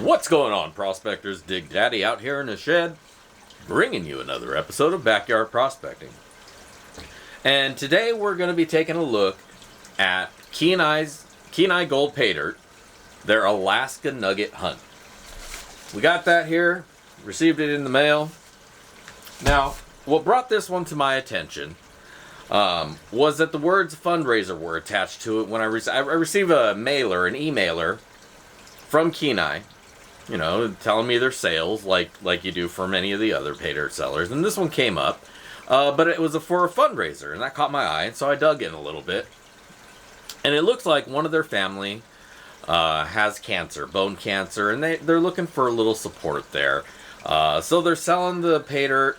What's going on, prospectors? Dig Daddy out here in the shed, bringing you another episode of Backyard Prospecting. And today we're going to be taking a look at Kenai Gold Paydirt, their Alaska Nugget hunt. We got that here, received it in the mail. Now, what brought this one to my attention was that the words fundraiser were attached to it when I received a mailer, an emailer from Kenai, you know, telling me their sales like you do for many of the other paydirt sellers. And this one came up, but it was for a fundraiser, and that caught my eye, and so I dug in a little bit. And it looks like one of their family has cancer, bone cancer, and they're looking for a little support there. So they're selling the paydirt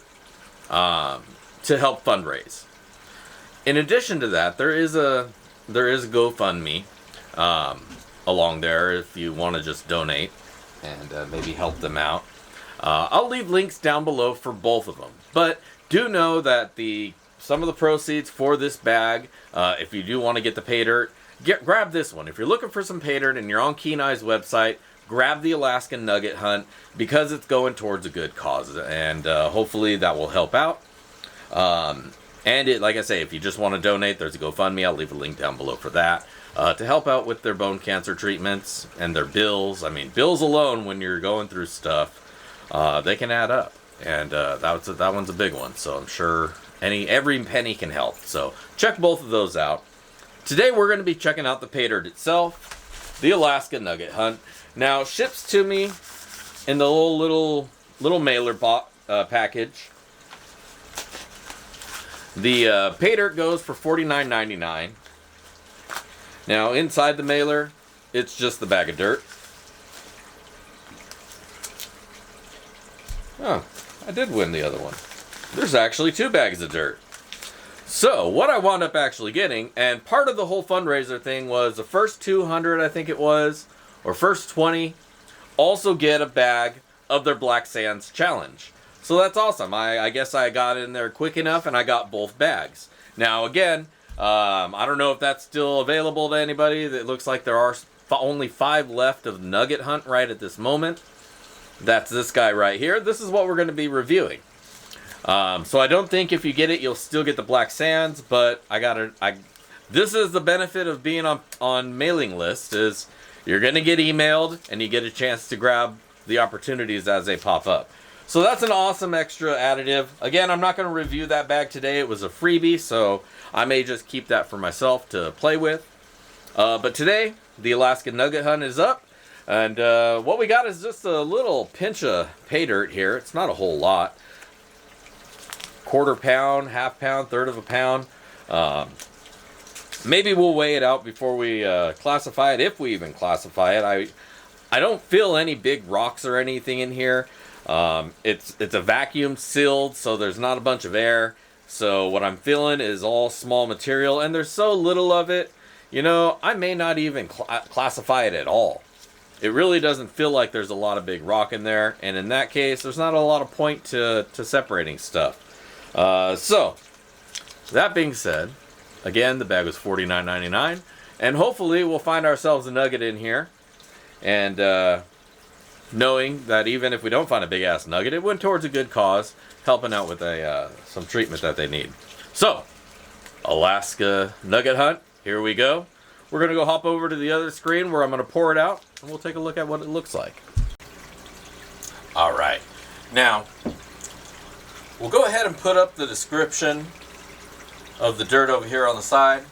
to help fundraise. In addition to that, there is a GoFundMe along there if you want to just donate and maybe help them out. I'll leave links down below for both of them. But do know that some of the proceeds for this bag, if you do want to get the paydirt, grab this one. If you're looking for some paydirt and you're on Kenai's website, grab the Alaskan Nugget hunt because it's going towards a good cause, and hopefully that will help out. And like I say, if you just want to donate, there's a GoFundMe. I'll leave a link down below for that. To help out with their bone cancer treatments and their bills. I mean, bills alone, when you're going through stuff, they can add up. And that one's a big one. So I'm sure every penny can help. So check both of those out. Today we're going to be checking out the paydirt itself, the Alaska Nugget hunt. Now, ships to me in the little mailer package. The paydirt goes for $49.99. Now, inside the mailer, it's just the bag of dirt. Oh, I did win the other one. There's actually 2 bags of dirt. So, what I wound up actually getting, and part of the whole fundraiser thing was the first 200, I think it was, or first 20, also get a bag of their Black Sands Challenge. So that's awesome. I guess I got in there quick enough and I got both bags. Now, again, I don't know if that's still available to anybody. It looks like there are only 5 left of Nugget hunt right at this moment. That's this guy right here. This is what we're going to be reviewing. So I don't think if you get it, you'll still get the Black Sands, but this is the benefit of being on mailing lists, is you're going to get emailed and you get a chance to grab the opportunities as they pop up. So that's an awesome extra additive. Again, I'm not going to review that bag today. It was a freebie, so I may just keep that for myself to play with. But today, the Alaskan Nugget hunt is up. And what we got is just a little pinch of paydirt here. It's not a whole lot. 1/4 pound, 1/2 pound, 1/3 of a pound. Maybe we'll weigh it out before we classify it, if we even classify it. I don't feel any big rocks or anything in here. It's a vacuum sealed, so there's not a bunch of air. So what I'm feeling is all small material, and there's so little of it, you know, I may not even classify it at all. It really doesn't feel like there's a lot of big rock in there, and in that case, there's not a lot of point to separating stuff. So, that being said, again, the bag was $49.99, and hopefully we'll find ourselves a nugget in here, and knowing that even if we don't find a big-ass nugget, it went towards a good cause, helping out with some treatment that they need. So, Alaska Nugget hunt, here we go. We're going to go hop over to the other screen where I'm going to pour it out, and we'll take a look at what it looks like. Alright, now, we'll go ahead and put up the description of the dirt over here on the side,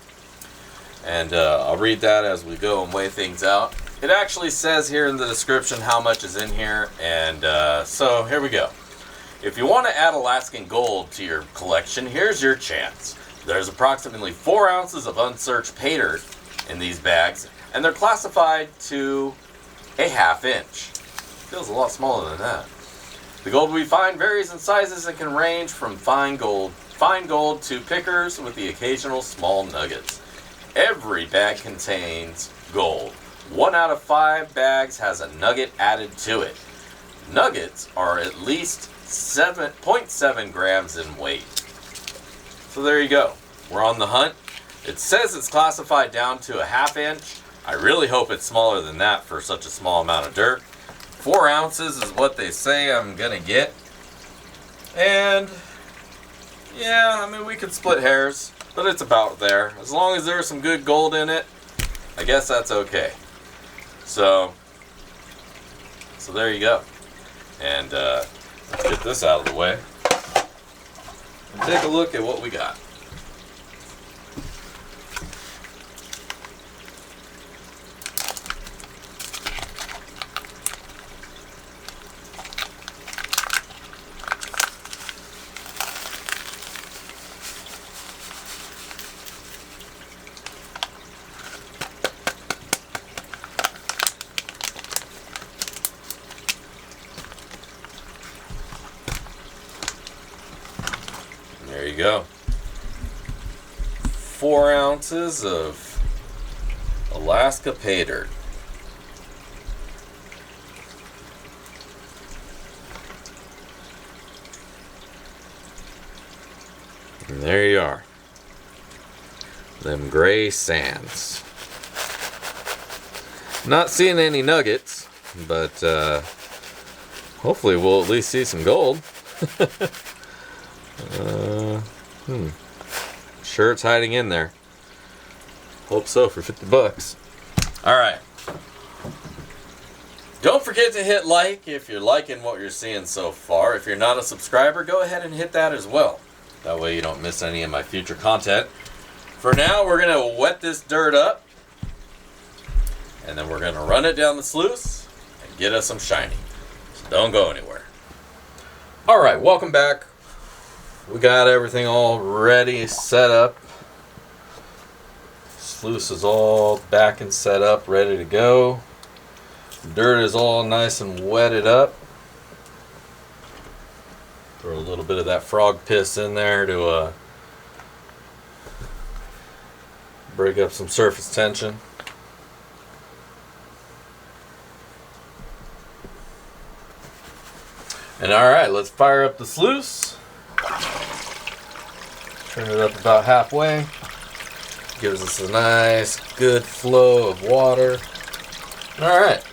and I'll read that as we go and weigh things out. It actually says here in the description how much is in here, and so here we go. If you want to add Alaskan Gold to your collection, here's your chance. There's approximately 4 ounces of unsearched paydirt in these bags, and they're classified to a 1/2 inch. Feels a lot smaller than that. The gold we find varies in sizes and can range from fine gold to pickers with the occasional small nuggets. Every bag contains gold. 1 out of 5 bags has a nugget added to it. Nuggets are at least 7.7 grams in weight. So there you go. We're on the hunt. It says it's classified down to a 1/2 inch. I really hope it's smaller than that for such a small amount of dirt. 4 ounces is what they say I'm gonna get. And yeah, I mean, we could split hairs, but it's about there. As long as there's some good gold in it, I guess that's okay. So there you go. And let's get this out of the way and take a look at what we got. There you go. 4 ounces of Alaska Paydirt. And there you are. Them gray sands. Not seeing any nuggets, but hopefully we'll at least see some gold. Sure it's hiding in there. Hope so for 50 bucks. Alright. Don't forget to hit like if you're liking what you're seeing so far. If you're not a subscriber, go ahead and hit that as well. That way you don't miss any of my future content. For now, we're going to wet this dirt up. And then we're going to run it down the sluice and get us some shiny. So don't go anywhere. Alright, welcome back. We got everything all ready, set up. Sluice is all back and set up, ready to go. Dirt is all nice and wetted up. Throw a little bit of that frog piss in there to break up some surface tension. And alright, let's fire up the sluice. Turn it up about halfway. Gives us a nice, good flow of water. Alright,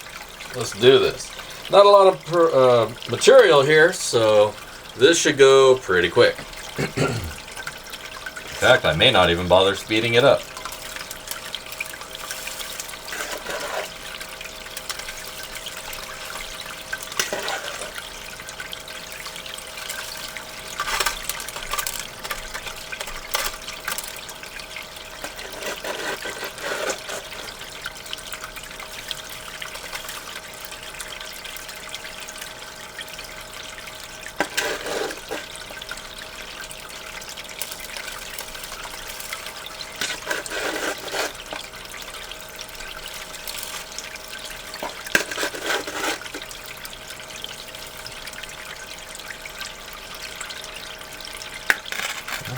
let's do this. Not a lot of material here, so this should go pretty quick. In fact, I may not even bother speeding it up.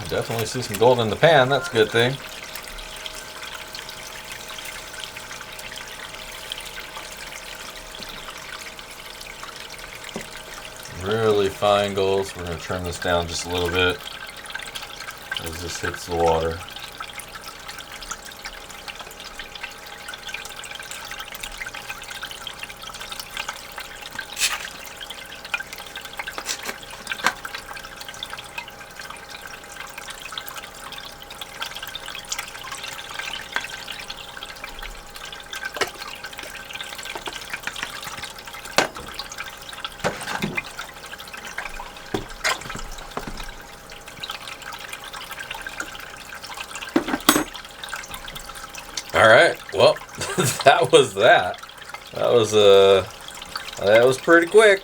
Definitely see some gold in the pan, that's a good thing. Really fine gold, so we're going to turn this down just a little bit as this hits the water. Alright, well, that was that. That was pretty quick.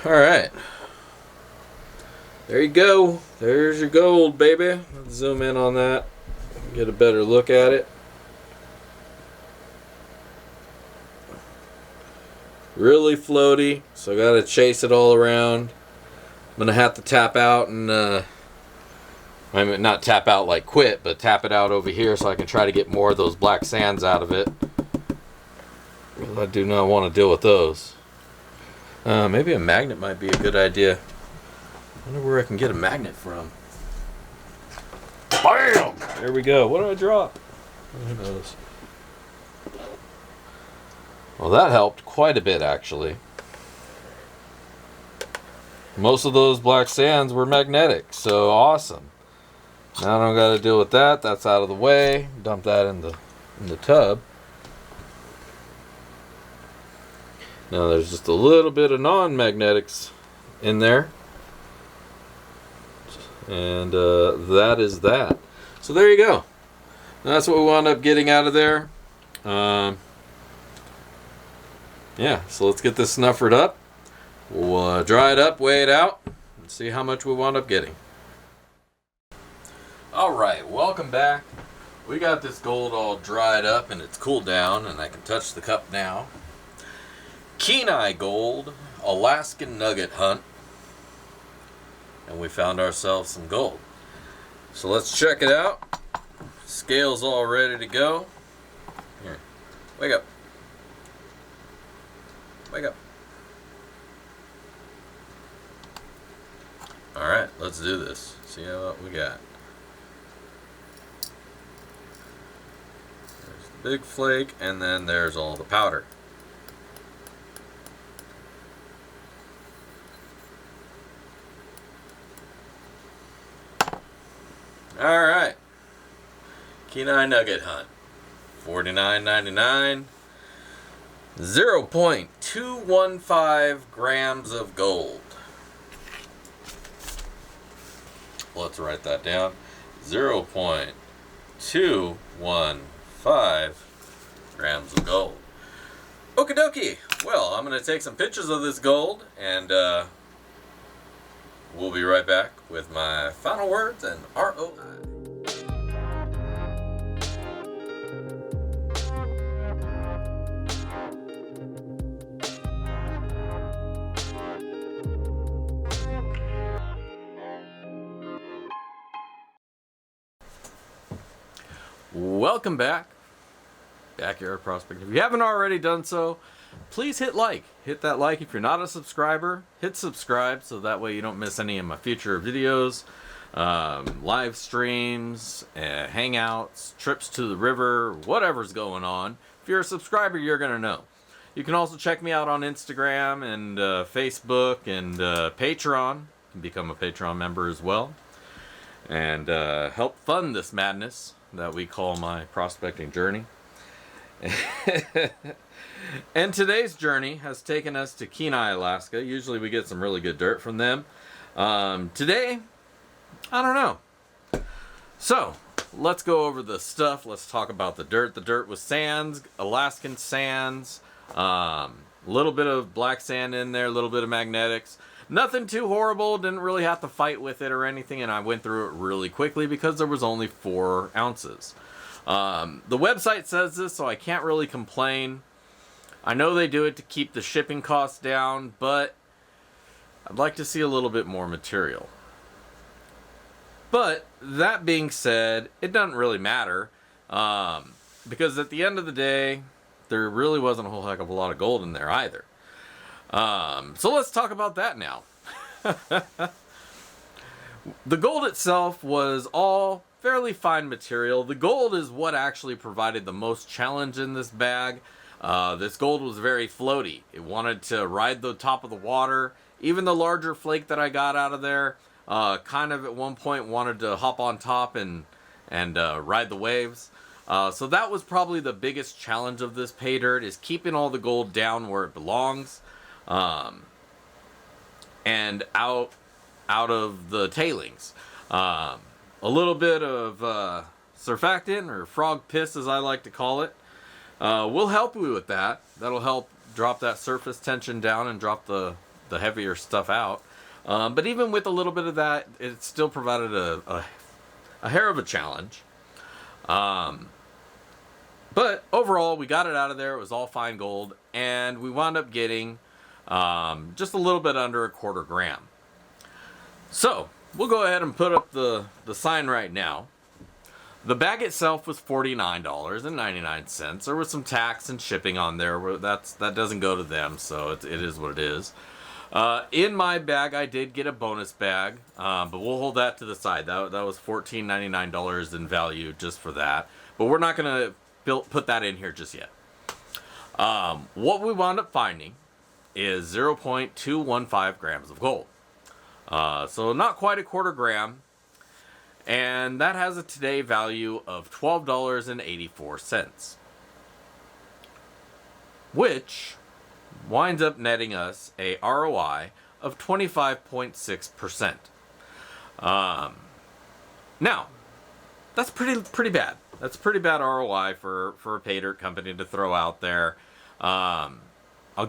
Alright. There you go. There's your gold, baby. Let's zoom in on that. Get a better look at it. Really floaty, so I gotta chase it all around. I'm gonna have to tap out and I mean, not tap out like quit, but tap it out over here so I can try to get more of those black sands out of it. I do not want to deal with those. Maybe a magnet might be a good idea. I wonder where I can get a magnet from. BAM! There we go. What did I drop? Who knows? Well, that helped quite a bit, actually. Most of those black sands were magnetic, so awesome. Now I don't got to deal with that. That's out of the way. Dump that in the tub. Now there's just a little bit of non-magnetics in there. And that is that. So there you go. That's what we wound up getting out of there. Yeah, so let's get this snuffered up. We'll dry it up, weigh it out, and see how much we wound up getting. Alright, welcome back. We got this gold all dried up and it's cooled down, and I can touch the cup now. Kenai Gold, Alaskan Nugget hunt. And we found ourselves some gold. So let's check it out. Scale's all ready to go. Here, wake up. Wake up. Alright, let's do this. See what we got. There's the big flake, and then there's all the powder. Alright. Kenai Nugget hunt. $49.99. 0.215 grams of gold. Let's write that down. 0.215 grams of gold. Okie dokie. Well, I'm going to take some pictures of this gold, and we'll be right back with my final words and ROI. Welcome back. Backyard Prospecting. If you haven't already done so, please hit like. Hit that like. If you're not a subscriber, hit subscribe so that way you don't miss any of my future videos, live streams, hangouts, trips to the river, whatever's going on. If you're a subscriber, you're going to know. You can also check me out on Instagram and Facebook and Patreon. You can become a Patreon member as well. And help fund this madness that we call my prospecting journey. And today's journey has taken us to Kenai, Alaska. Usually we get some really good dirt from them. Today, I don't know. So, let's go over the stuff. Let's talk about the dirt. The dirt was sands, Alaskan sands, a little bit of black sand in there, a little bit of magnetics. Nothing too horrible, didn't really have to fight with it or anything, and I went through it really quickly because there was only 4 ounces. The website says this, so I can't really complain. I know they do it to keep the shipping costs down, but I'd like to see a little bit more material. But that being said, it doesn't really matter, because at the end of the day, there really wasn't a whole heck of a lot of gold in there either. So let's talk about that now. The gold itself was all fairly fine material. The gold is what actually provided the most challenge in this bag. This gold was very floaty. It wanted to ride the top of the water. Even the larger flake that I got out of there, kind of at one point wanted to hop on top and ride the waves. So that was probably the biggest challenge of this pay dirt, is keeping all the gold down where it belongs, and out of the tailings. A little bit of surfactant, or frog piss as I like to call it, will help you with that. That'll help drop that surface tension down and drop the heavier stuff out. But even with a little bit of that, it still provided a hair of a challenge. But overall, we got it out of there. It was all fine gold, and we wound up getting just a little bit under 1/4 gram. So we'll go ahead and put up the sign right now. The bag itself was $49.99. There was some tax and shipping on there. That doesn't go to them, so it is what it is. In my bag, I did get a bonus bag, but we'll hold that to the side. That was $14.99 in value just for that. But we're not going to put that in here just yet. What we wound up finding is 0.215 grams of gold. So not quite 1/4 gram. And that has a today value of $12.84. Which winds up netting us a ROI of 25.6%. Now, that's pretty bad. That's pretty bad ROI for a pay dirt company to throw out there. I'll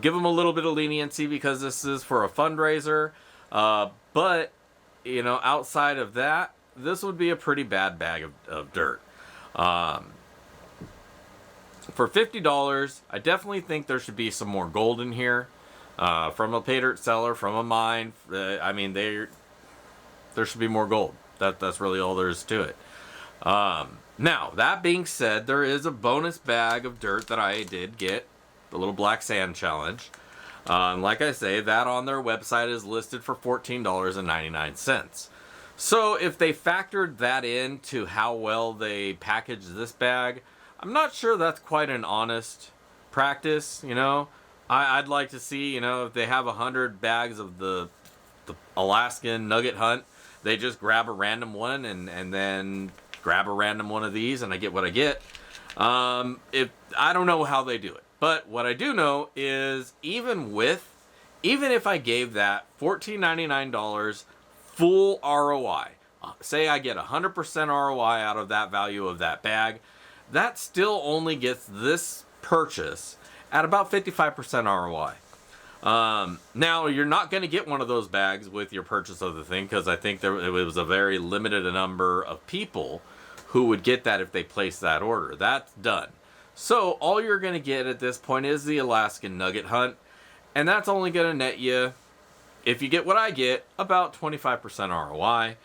give them a little bit of leniency because this is for a fundraiser. But, outside of that, this would be a pretty bad bag of dirt. For $50, I definitely think there should be some more gold in here. From a pay dirt seller, from a mine. There should be more gold. That's really all there is to it. Now, that being said, there is a bonus bag of dirt that I did get, the little black sand challenge. Like I say, that on their website is listed for $14.99. So if they factored that into how well they packaged this bag, I'm not sure that's quite an honest practice. I'd like to see, if they have 100 bags of the Alaskan Nugget hunt, they just grab a random one and then grab a random one of these, and I get what I get. I don't know how they do it, but what I do know is even if I gave that $14.99 full ROI, say I get 100% ROI out of that value of that bag, that still only gets this purchase at about 55% ROI. Now, you're not going to get one of those bags with your purchase of the thing, because I think it was a very limited number of people who would get that if they placed that order. That's done. So all you're going to get at this point is the Alaskan Nugget hunt, and that's only going to net you, if you get what I get, about 25% ROI.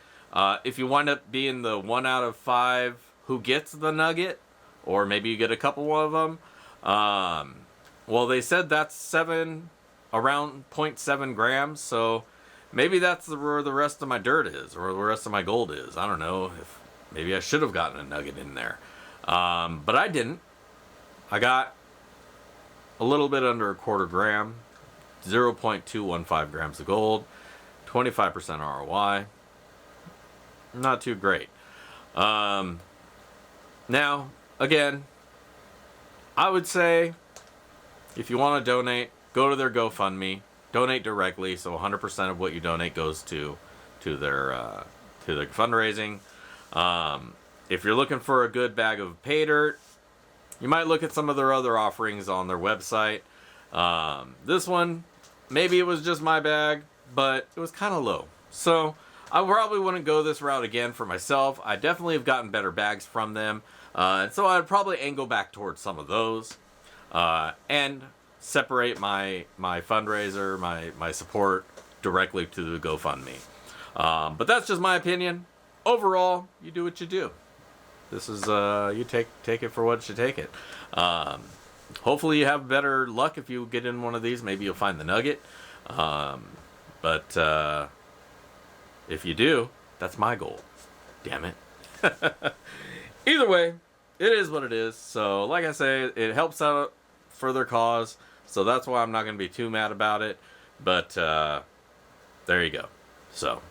If you wind up being the 1 out of 5 who gets the nugget, or maybe you get a couple of them, well, they said that's around 0.7 grams, so maybe that's where the rest of my dirt is, or the rest of my gold is. I don't know. Maybe I should have gotten a nugget in there. But I didn't. I got a little bit under 1/4 gram, 0.215 grams of gold, 25% ROI. Not too great. Now, again, I would say if you want to donate, go to their GoFundMe, donate directly, so 100% of what you donate goes to their fundraising. If you're looking for a good bag of pay dirt, you might look at some of their other offerings on their website. This one, maybe it was just my bag, but it was kind of low. So I probably wouldn't go this route again for myself. I definitely have gotten better bags from them. And so I'd probably angle back towards some of those. And separate my fundraiser, my support directly to the GoFundMe. But that's just my opinion. Overall, you do what you do. This is you take it for what you take it. Hopefully you have better luck if you get in one of these. Maybe you'll find the nugget. But if you do, that's my goal. Damn it. Either way, it is what it is. So like I say, it helps out for their cause. So that's why I'm not going to be too mad about it. But there you go. So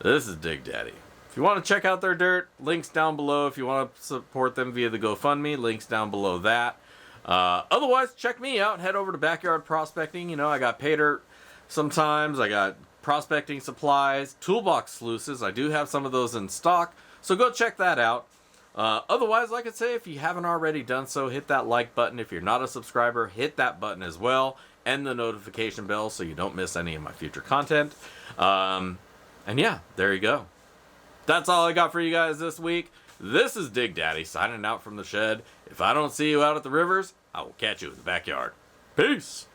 this is Dig Daddy. If you want to check out their dirt, links down below. If you want to support them via the GoFundMe, links down below that. Otherwise, check me out. Head over to Backyard Prospecting. You know, I got pay dirt sometimes. I got prospecting supplies, toolbox sluices. I do have some of those in stock. So go check that out. Otherwise, like I say, if you haven't already done so, hit that like button. If you're not a subscriber, hit that button as well. And the notification bell so you don't miss any of my future content. And yeah, there you go. That's all I got for you guys this week. This is Dig Daddy signing out from the shed. If I don't see you out at the rivers, I will catch you in the backyard. Peace!